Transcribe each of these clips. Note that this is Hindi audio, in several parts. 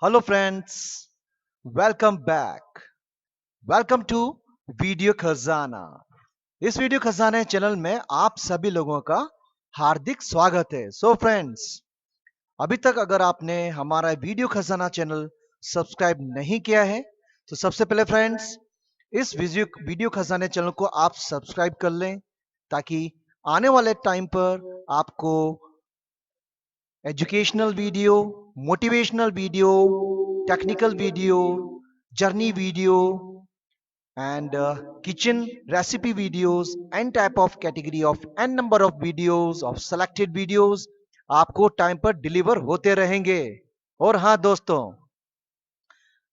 Hello friends, welcome back. Welcome to video खजाना। इस वीडियो खजाना चैनल में आप सभी लोगों का हार्दिक स्वागत है। सो फ्रेंड्स, अभी तक अगर आपने हमारा वीडियो खजाना चैनल सब्सक्राइब नहीं किया है तो सबसे पहले फ्रेंड्स इस वीडियो खजाने चैनल को आप सब्सक्राइब कर लें, ताकि आने वाले टाइम पर आपको educational video, motivational video, technical video, journey video, and kitchen recipe videos, and type of category of n number of videos of selected videos आपको टाइम पर डिलीवर होते रहेंगे। और हाँ दोस्तों,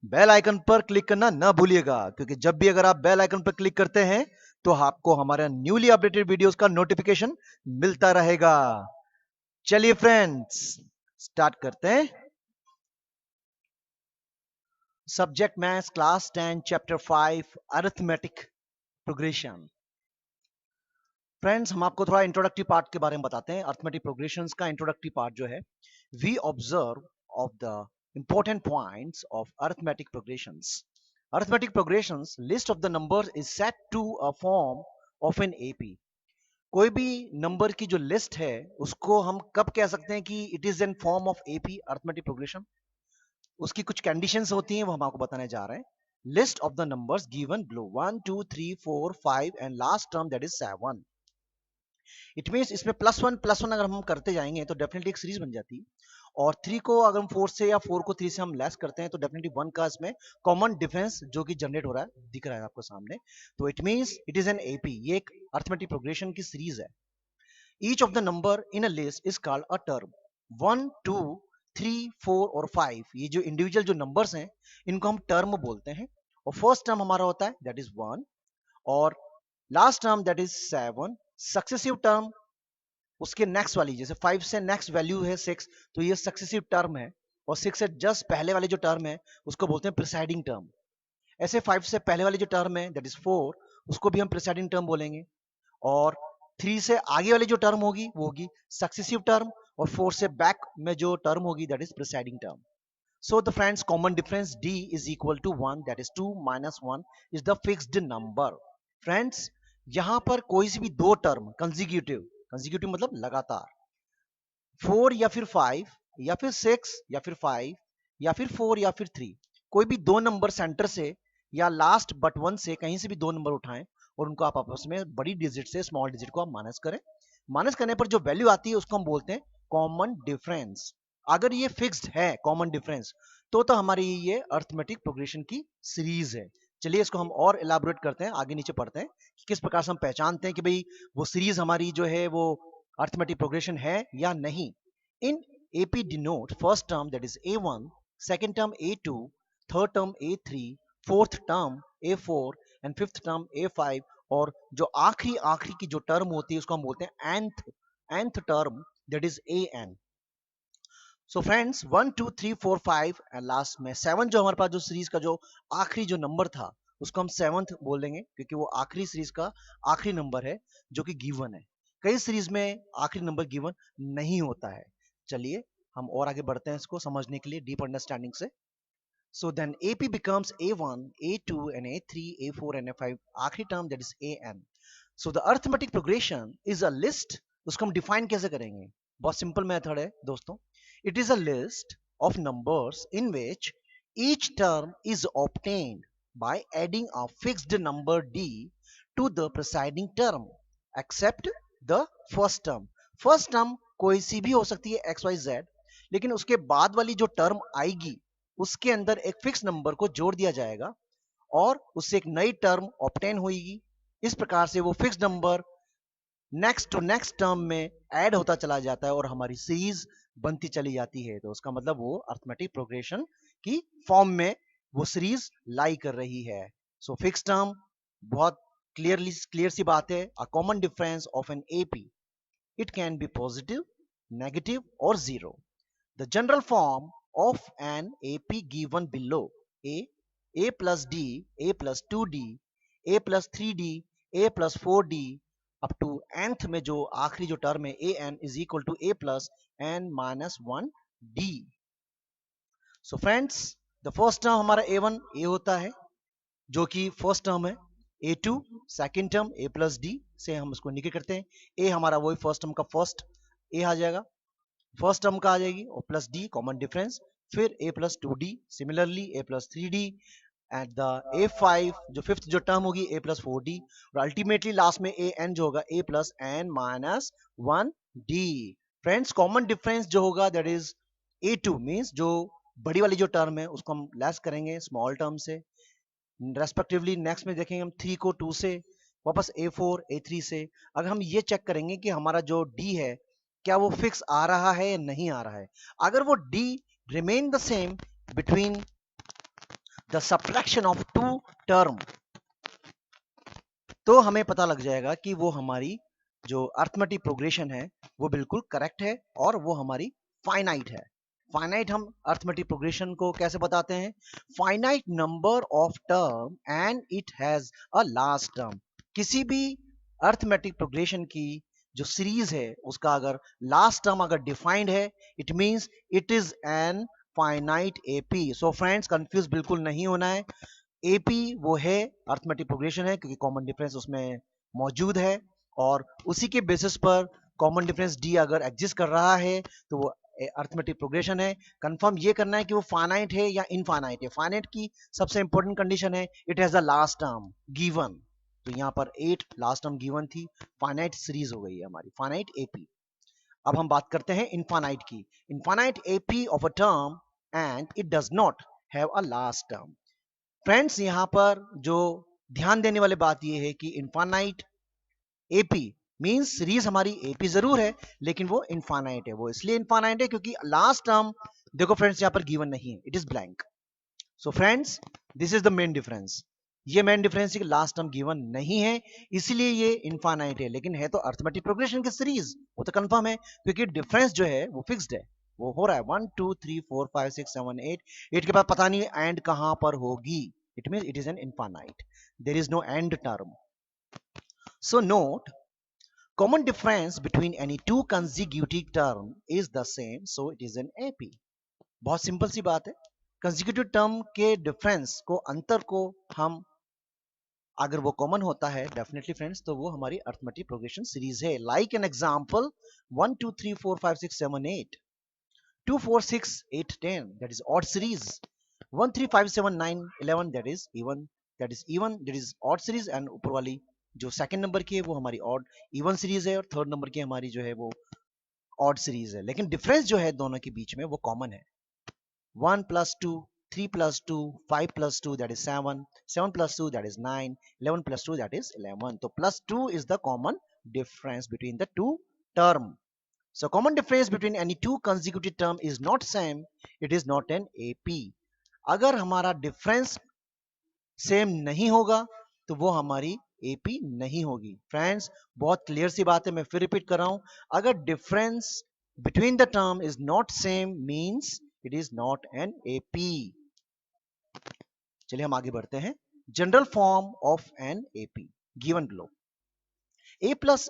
बेल आइकन पर क्लिक करना ना भूलिएगा, क्योंकि जब भी अगर आप बेल आइकन पर क्लिक करते हैं तो आपको हमारा न्यूली अपडेटेड वीडियोस का नोटिफिकेशन मिलता रहेगा। चलिए फ्रेंड्स, स्टार्ट करते हैं। Subject maths class 10 chapter 5 arithmetic progression. Friends, हम आपको थोड़ा इंट्रोडक्टरी पार्ट के बारे में बताते हैं। अरिथमेटिक प्रोग्रेशंस का इंट्रोडक्टरी पार्ट जो है, we observe of the important points of arithmetic progressions. Arithmetic progressions list of the numbers is set to a form of an AP. कोई भी नंबर की जो लिस्ट है उसको हम कब कह सकते हैं कि it is N form of AP arithmetic progression. उसकी कुछ कंडीशंस होती हैं, वो हम आपको बताने जा रहे हैं। List of the numbers given below 1 2 3 4 5 and last term that is 7। It means इसमें प्लस वन अगर हम करते जाएंगे तो डेफिनेटली एक सीरीज बन जाती है। और थ्री को अगर हम फोर से या फोर को थ्री से हम लेस करते हैं तो डेफिनेटली वन का इसमें कॉमन डिफरेंस जो कि जनरेट हो रहा है दिख रहा है आपको सामने। तो it means it is an AP, ये एक अरिथमेटिक प्रोग्रेशन की सीरीज है। Each of the number in a list is called a term. One two three four और फाइव, ये जो इंडिविजुअल जो नंबर्स हैं इनको हम टर्म बोलते हैं। और फर्स्ट टर्म हमारा होता है दैट इज वन, और last term that is seven. Successive term उसके नेक्स्ट वाली, जैसे फाइव से नेक्स्ट वैल्यू है सिक्स, तो ये सक्सेसिव टर्म है। और सिक्स से जस्ट पहले वाली जो टर्म है उसको बोलते हैं प्रिसाइडिंग टर्म। ऐसे फाइव से पहले वाली जो टर्म है दैट इज फोर, उसको भी हम प्रिसाइडिंग टर्म बोलेंगे। और थ्री से आगे वाली जो टर्म होगी वो होगी सक्सेसिव टर्म। और फोर से बैक में जो टर्म होगी that is preceding term. So the friends, common difference d is equal to one, that is two minus one is the fixed number. Friends, यहां पर कोई सी भी दो टर्म कंजिक्यूटिव, कंजिक्यूटिव मतलब लगातार, फोर या फिर फाइव या फिर सिक्स या फिर फाइव या फिर फोर या फिर थ्री, कोई भी दो नंबर सेंटर से या लास्ट बट वन से कहीं से भी दो नंबर उठाएं और उनको आप आपस में बड़ी डिजिट से स्मॉल डिजिट को आप माइनस करें। माइनस करने पर जो वैल्यू आती है उसको हम बोलते हैं कॉमन डिफरेंस। अगर ये फिक्स्ड है कॉमन डिफरेंस तो हमारी ये अर्थमेटिक प्रोग्रेशन की सीरीज है। चलिए इसको हम और इलाबोरेट करते हैं, आगे नीचे पढ़ते हैं कि किस प्रकार से हम पहचानते हैं कि भाई वो सीरीज हमारी जो है वो अर्थमेटिक प्रोग्रेशन है या नहीं। इन AP denote first term that is A1, second term A2, third term A3, fourth term A4 and fifth term A5। और जो आखिरी आखिरी की जो टर्म होती है उसको हम बोलते हैं nth term that is AN। So friends, one two three four five and last में सेवन, जो हमारे पास जो सीरीज का जो आखिरी जो नंबर था उसको हम सेवंथ बोल देंगे, क्योंकि वो आखिरी सीरीज का आखिरी नंबर है जो कि गिवन है। कई सीरीज में आखिरी नंबर गिवन नहीं होता है। चलिए हम और आगे बढ़ते हैं इसको समझने के लिए डीप अंडरस्टैंडिंग से। So then AP becomes A1, A2 and A3, A4 and A5, आखिरी term that is AN। So the arithmetic progression is a list. उसको हम डिफाइन कैसे करेंगे? बहुत सिंपल मेथड है दोस्तों। It is a list of numbers in which each term is obtained by adding a fixed number d to the preceding term except the first term। First term कोई सी भी हो सकती है XYZ, लेकिन उसके बाद वाली जो टर्म आएगी उसके अंदर एक फिक्स नंबर को जोड़ दिया जाएगा और उससे एक नई टर्म ऑप्टेन होगी। इस प्रकार से वो fix number next to next term में ऐड होता चला जाता है और हमारी सीरीज बनती चली जाती है। तो उसका मतलब वो अरिथमेटिक प्रोग्रेशन की फॉर्म में वो सीरीज लाई कर रही है। सो फिक्स टर्म, बहुत क्लियर सी बात है, a common difference of an AP. It can be positive, negative और zero. The general form of an AP given below: A plus D, A plus 2D, A plus 3D, A plus 4D, up to nth में जो आखिरी जो टर्म है AN is equal to A plus n minus one D। So friends, the first term हमारा ए होता है जो कि फर्स्ट टर्म है। A2 second term A plus D से हम उसको इंडिकेट करते हैं। ए हमारा वही फर्स्ट टर्म का फर्स्ट ए आ जाएगा, फर्स्ट टर्म का आ जाएगी, और प्लस डी कॉमन डिफरेंस, फिर A plus two D, similarly A plus three D at the A5 जो फिफ्थ जो टर्म होगी A प्लस फोर डी, और अल्टीमेटली लास्ट में ए एन जो होगा A plus N minus one D. Friends, common difference जो होगा दैट इज A2 मीन्स जो बड़ी वाली जो टर्म है उसको हम लेस करेंगे स्मॉल टर्म से रेस्पेक्टिवली। नेक्स्ट में देखेंगे हम 3 को 2 से, वापस A4 A3 से। अगर हम ये चेक करेंगे कि हमारा जो D है क्या वो फिक्स आ रहा है या नहीं आ रहा है, अगर वो D remain the same between the subtraction of two term, तो हमें पता लग जाएगा कि वो हमारी जो अर्थमेटिक प्रोग्रेशन है वो बिल्कुल करेक्ट है और वो हमारी फाइनाइट है। फाइनाइट हम अर्थमेटिक प्रोग्रेशन को कैसे बताते हैं? Finite number of term and it has a last term. किसी भी अर्थमेटिक प्रोग्रेशन की जो सीरीज है उसका अगर लास्ट टर्म अगर डिफाइंड है, it means it is N finite AP. So friends, confuse बिल्कुल नहीं होना है। एपी वो है अर्थमेटिक प्रोग्रेशन है क्योंकि कॉमन डिफरेंस उसमें मौजूद है, और उसी के बेसिस पर कॉमन डिफरेंस डी अगर एग्जिस्ट कर रहा है तो वो अर्थमेटिक प्रोग्रेशन है। कंफर्म ये करना है कि वो फाइनाइट है या इनफाइनाइट है। फाइनाइट की सबसे इंपॉर्टेंट कंडीशन है it has a last term given, तो यहाँ पर 8 लास्ट टर्म गिवन थी, फाइनाइट सीरीज हो गई है हमारी फाइनाइट एपी। अब हम बात करते हैं इनफाइनाइट की। Infinite AP of a term and it does not have a last term. Friends, यहां पर जो ध्यान देने वाली बात यह है कि इनफाइनाइट एपी मींस सीरीज हमारी एपी जरूर है लेकिन वो इनफाइनाइट है। वो इसलिए इनफाइनाइट है क्योंकि लास्ट टर्म देखो फ्रेंड्स यहां पर गिवन नहीं है, it is blank. So friends, this is the main difference. ये मेन डिफरेंस है कि लास्ट टर्म गिवन नहीं है इसलिए ये इनफाइनाइट है, लेकिन है तो अर्थमेटिक प्रोग्रेशन की सीरीज, वो तो कंफर्म है क्योंकि डिफरेंस जो है वो फिक्स्ड है, वो हो रहा है 1 2 3 4 5 6 7 8। 8 के बाद पता नहीं एंड कहां पर होगी, it means it is an infinite, there is no end term. So note, common difference between any two consecutive term is the same, so it is an AP। बहुत सिंपल सी बात है, कंसेक्यूटिव टर्म के डिफरेंस को अंतर को हम अगर वो कॉमन होता है डेफिनेटली फ्रेंड्स तो वो हमारी अर्थमेटिक प्रोग्रेशन सीरीज है। Like an example 1 2 3 4 5 6 7 8 2 4 6 8 10 that is odd series, 1 3 5 7 9 11 that is even that is odd series, and ऊपर वाली जो सेकंड नंबर की है वो हमारी ऑड इवन सीरीज है, और थर्ड नंबर की हमारी जो है वो ऑड सीरीज है। लेकिन डिफरेंस जो है दोनों के बीच में वो कॉमन है। 1 plus 2, 3 plus 2, 5 plus 2 that is 7, 7 plus 2 that is 9, 11 plus 2 that is 11. So plus 2 is the common difference between the two term. So common difference between any two consecutive term is not same, it is not an AP। अगर हमारा डिफरेंस सेम नहीं होगा तो वो हमारी एपी नहीं होगी। फ्रेंड्स, बहुत क्लियर सी बात है, मैं फिर रिपीट कर रहा हूं, अगर difference between the term is not same means it is not an AP. चलिए हम आगे बढ़ते हैं। General form of an AP given below, a plus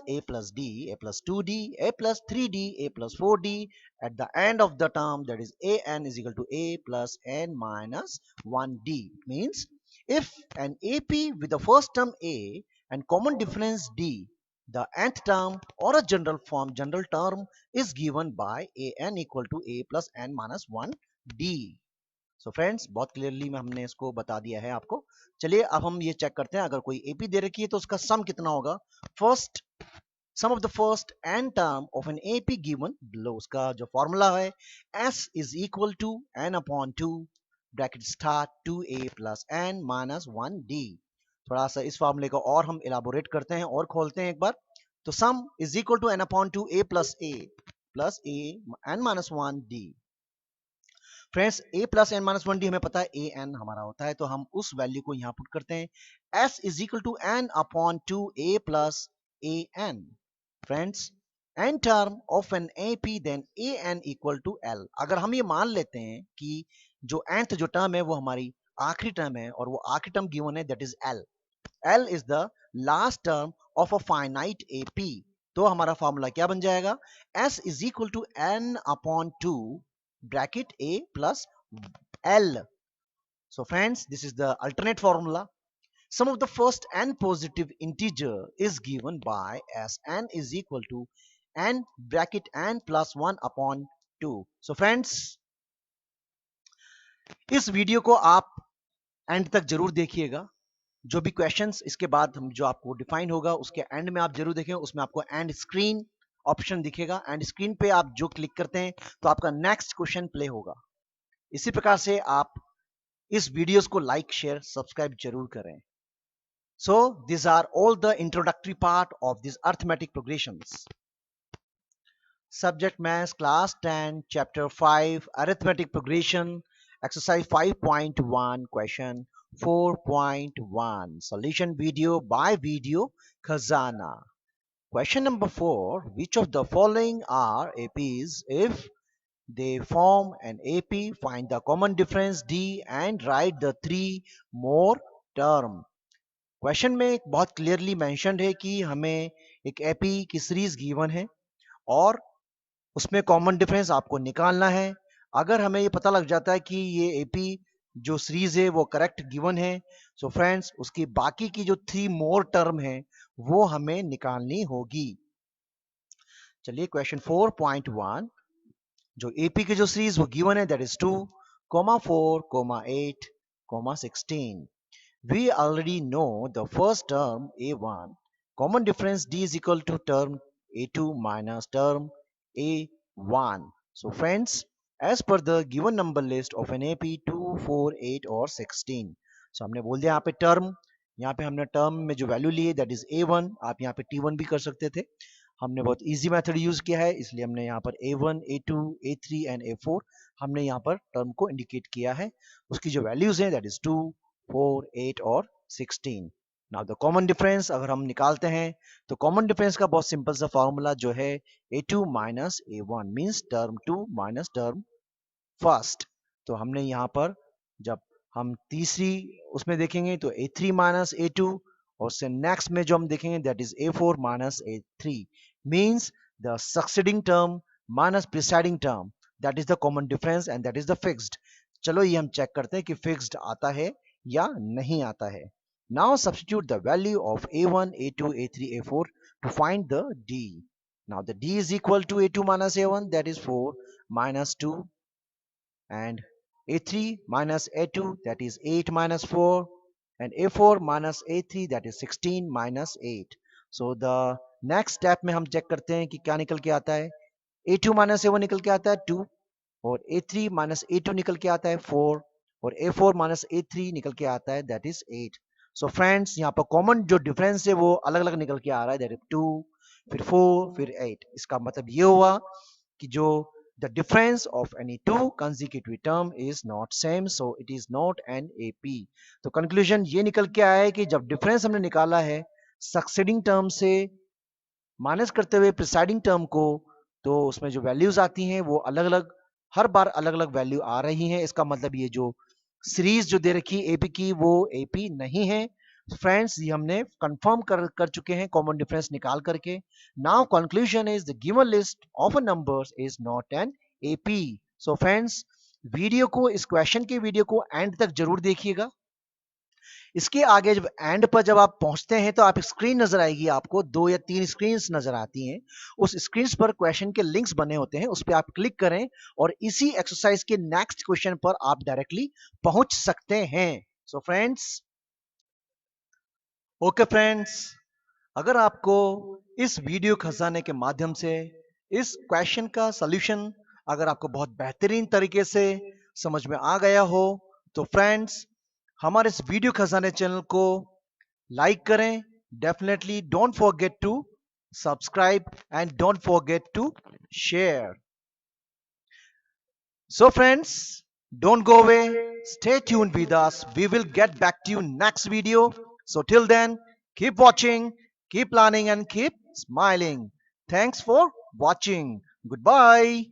d, a plus 2d, a plus 3d, a plus 4d, at the end of the term that is an is equal to a plus n minus 1d, means if an AP with the first term a and common difference d, the nth term or a general form general term is given by an equal to a plus n minus 1d। So friends, बहुत क्लियरली में हमने इसको बता दिया है आपको। चलिए अब हम ये चेक करते हैं, अगर कोई एपी दे रखी है तो उसका सम कितना होगा। First sum of the first N term of an AP given below, उसका जो फॉर्मूला है s is equal to n upon 2 bracket start 2a plus n minus 1d। थोड़ा सा इस फॉर्मूले को और हम इलाबोरेट करते हैं और खोलते हैं एक बार। तो sum is equal to n upon 2 a plus a n minus 1d। Friends, a plus N minus one D हमें पता है ए एन हमारा होता है, तो हम उस वैल्यू को यहाँ पुट करते हैं। s is equal to N upon 2 a plus A N. Friends, N term of N A P then A N equal to L. अगर हम ये मान लेते हैं कि जो nth जो टर्म है वो हमारी आखिरी टर्म है और वो आखिरी टर्म गिवन है that is L, L is the last term of a finite A P, तो हमारा फॉर्मूला क्या बन जाएगा, s is equal to N upon 2 bracket a plus L. So friends, this is the alternate formula. Sum of the first n positive integer is given by as n is equal to n bracket n plus 1 upon 2. So friends, इस वीडियो को आप एंड तक जरूर देखिएगा. जो भी क्वेश्चंस इसके बाद हम जो आपको डिफाइन होगा उसके एंड में आप जरूर देखें. उसमें आपको एंड स्क्रीन ऑप्शन दिखेगा. एंड स्क्रीन पे आप जो क्लिक करते हैं तो आपका नेक्स्ट क्वेश्चन प्ले होगा. इसी प्रकार से आप इस वीडियोस को लाइक शेयर सब्सक्राइब जरूर करें. So these are all the introductory part of these arithmetic progressions. Subject Maths Class 10 Chapter 5 Arithmetic Progression Exercise 5.1 Question 4.1 Solution Video by Video Khazana. Question number 4. Which of the following are APs? If they form an AP, find the common difference D and write the three more term. Question में एक बहुत क्लियरली मेंशन्ड है कि हमें एक एपी की सीरीज गिवन है और उसमें कॉमन डिफरेंस आपको निकालना है. अगर हमें ये पता लग जाता है कि ये एपी जो सीरीज है वो करेक्ट गिवन है, सो फ्रेंड्स उसकी बाकी की जो थ्री मोर टर्म है वो हमें निकालनी होगी. चलिए क्वेश्चन 4.1 जो एपी की जो सीरीज वो गिवन है that is 2, 4, 8, 16. We already know the first term A1. Common difference D is equal to term A2 minus term A1. So friends, as per the given number list of an AP 2, 4, 8 or 16. So हमने बोल दिया यहाँ पे term, यहाँ पे हमने term में जो value ली है that is A1. आप यहाँ पे T1 भी कर सकते थे. हमने बहुत easy method use किया है इसलिए हमने यहाँ पर A1, A2, A3 and A4 हमने यहाँ पर term को indicate किया है. उसकी जो values हैं that is 2, 4, 8 और 16. नाउ द कॉमन डिफरेंस अगर हम निकालते हैं तो कॉमन डिफरेंस का बहुत सिंपल सा फॉर्मूला जो है A2 minus A1 means term 2 minus term first. तो हमने यहाँ पर जब हम तीसरी उसमें देखेंगे तो A3 माइनस A2 और उससे नेक्स्ट में जो हम देखेंगे that is A4 minus A3 means the succeeding term minus presiding term that is the common difference and that is the fixed. चलो ये हम चेक करते हैं कि फिक्स्ड आता है या नहीं आता है. Now substitute the value of A1, A2, A3, A4 to find the D. Now the D is equal to A2 minus A1 that is 4 minus 2 and A3 minus A2 that is 8 minus 4 and A4 minus A3 that is 16 minus 8. So the next step में हम चेक करते हैं कि क्या निकल के आता है. A2 minus A1 निकल के आता है 2 और A3 minus A2 निकल के आता है 4 और A4 माइनस A3 निकल के आता है दैट इज 8. सो फ्रेंड्स यहाँ पर कॉमन जो डिफरेंस है वो अलग अलग निकल के आ रहा है दैट इज 2 फिर 4 फिर 8. इसका मतलब ये हुआ कि जो the difference of any two consecutive term is not same so it is not an AP. तो कंक्लूजन ये निकल के आया है कि जब डिफरेंस हमने निकाला है सक्सीडिंग टर्म से माइनस करते हुए प्रिसाइडिंग टर्म को तो उसमें जो वैल्यूज आती हैं वो अलग अलग हर बार अलग अलग वैल्यू आ रही हैं. इसका मतलब ये जो सीरीज जो दे रखी है एपी की वो एपी नहीं है. फ्रेंड्स ये हमने कंफर्म कर चुके हैं कॉमन डिफरेंस निकाल करके. Now conclusion is the given list of numbers is not an AP. So friends video को इस क्वेश्चन के वीडियो को एंड तक जरूर देखिएगा. इसके आगे जब एंड पर जब आप पहुंचते हैं तो आप स्क्रीन नजर आएगी, आपको 2 या 3 स्क्रीन्स नजर आती हैं. उस स्क्रीन्स पर क्वेश्चन के लिंक्स बने होते हैं, उस पर आप क्लिक करें और इसी एक्सरसाइज के नेक्स्ट क्वेश्चन पर आप डायरेक्टली पहुंच सकते हैं. सो फ्रेंड्स, ओके फ्रेंड्स, अगर आपको इस वीडियो खजाने के माध्यम से इस क्वेश्चन का सॉल्यूशन अगर आपको बहुत बेहतरीन तरीके से समझ में आ गया हो तो फ्रेंड्स हमारे इस वीडियो खजाने चैनल को लाइक करें. Definitely don't forget to subscribe and don't forget to share. So friends, don't go away. Stay tuned with us. We will get back to you next video. So till then, keep watching, keep learning and keep smiling. Thanks for watching. Goodbye.